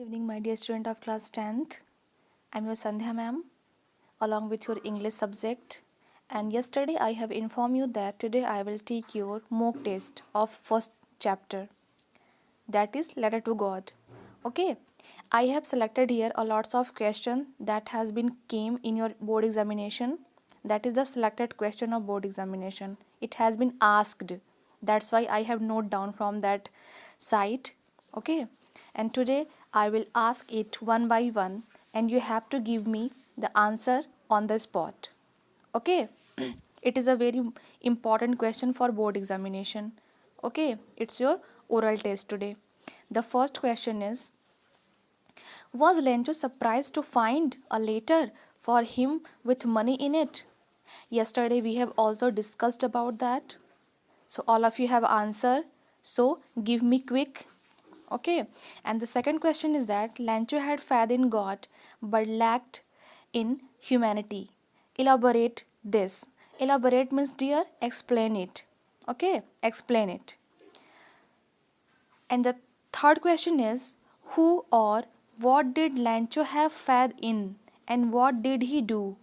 Evening, my dear student of class 10th. I'm your Sandhya ma'am, along with your English subject. And yesterday I have informed you that today I will take your mock test of first chapter, that is Letter to God. Okay, I have selected here a lots of question that has been came in your board examination. That is the selected question of board examination. It has been asked. That's why I have note down from that site. Okay, and today I will ask it one by one, and you have to give me the answer on the spot. Okay, it is a very important question for board examination. Okay, it's your oral test today. The first question is, was Lencho surprised to find a letter for him with money in it? Yesterday we have also discussed about that. So all of you have answer. So give me quick. Okay. And the second question is that Lencho had faith in God but lacked in humanity. Elaborate this. Elaborate means dear, explain it. Okay, explain it. And the third question is, who or what did Lancho have faith in and what did he do?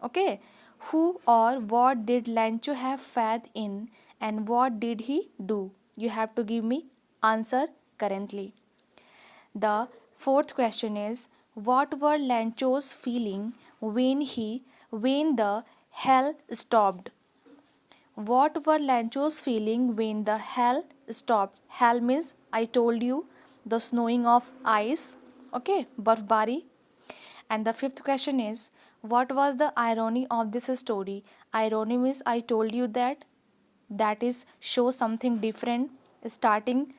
Okay, who or what did Lancho have faith in and what did he do? You have to give me answer currently. The fourth question is, what were Lancho's feeling when the hell stopped? What were Lancho's feeling when the hell stopped? Hell means, I told you, the snowing of ice. Okay, barfbari. And the fifth question is, what was the irony of this story? Irony means, I told you that is show something different, starting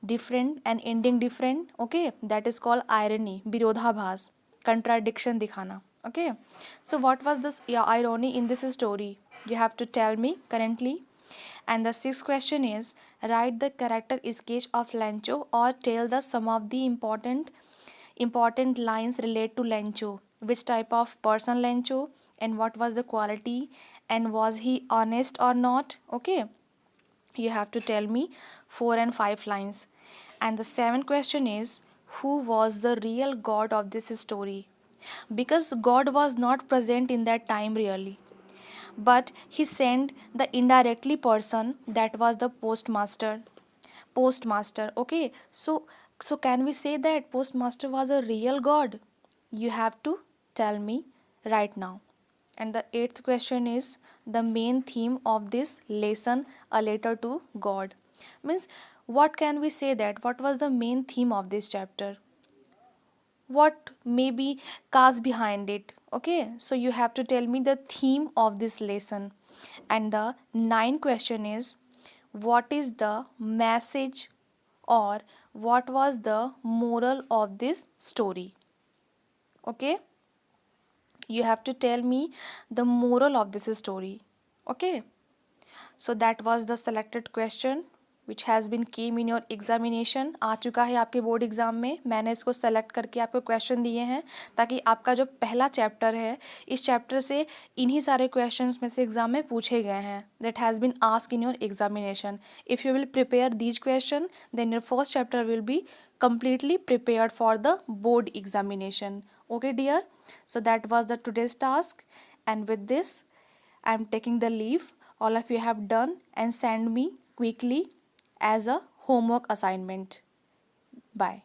different and ending different. Okay, that is called irony, virodhabhas, contradiction dikhana. Okay, so what was this irony in this story? You have to tell me currently. And the sixth question is, write the character sketch of Lancho or tell the some of the important lines relate to Lencho. Which type of person Lencho, and what was the quality, and was he honest or not? Okay, you have to tell me 4 and 5 lines. And the seventh question is, who was the real God of this story? Because God was not present in that time really, but he sent the indirectly person, that was the postmaster. Okay, so can we say that postmaster was a real God? You have to tell me right now. And the eighth question is, the main theme of this lesson, a letter to God, means what can we say, that what was the main theme of this chapter, what may be cast behind it? Okay, so you have to tell me the theme of this lesson. And the ninth question is, what is the message, or what was the moral of this story? Okay, you have to tell me the moral of this story. Okay, so that was the selected question which has been came in your examination. आ चुका है आपके board exam में, मैंने इसको select करके आपको question दिए हैं ताकि आपका जो पहला चैप्टर है, इस चैप्टर से इन्हीं सारे क्वेश्चंस में से एग्जाम में पूछे गए हैं, that has been ask in your examination. If you will prepare these question, then your first chapter will be completely prepared for the board examination. Okay dear, so that was the today's task, and with this I am taking the leave. All of you have done and send me quickly as a homework assignment. Bye.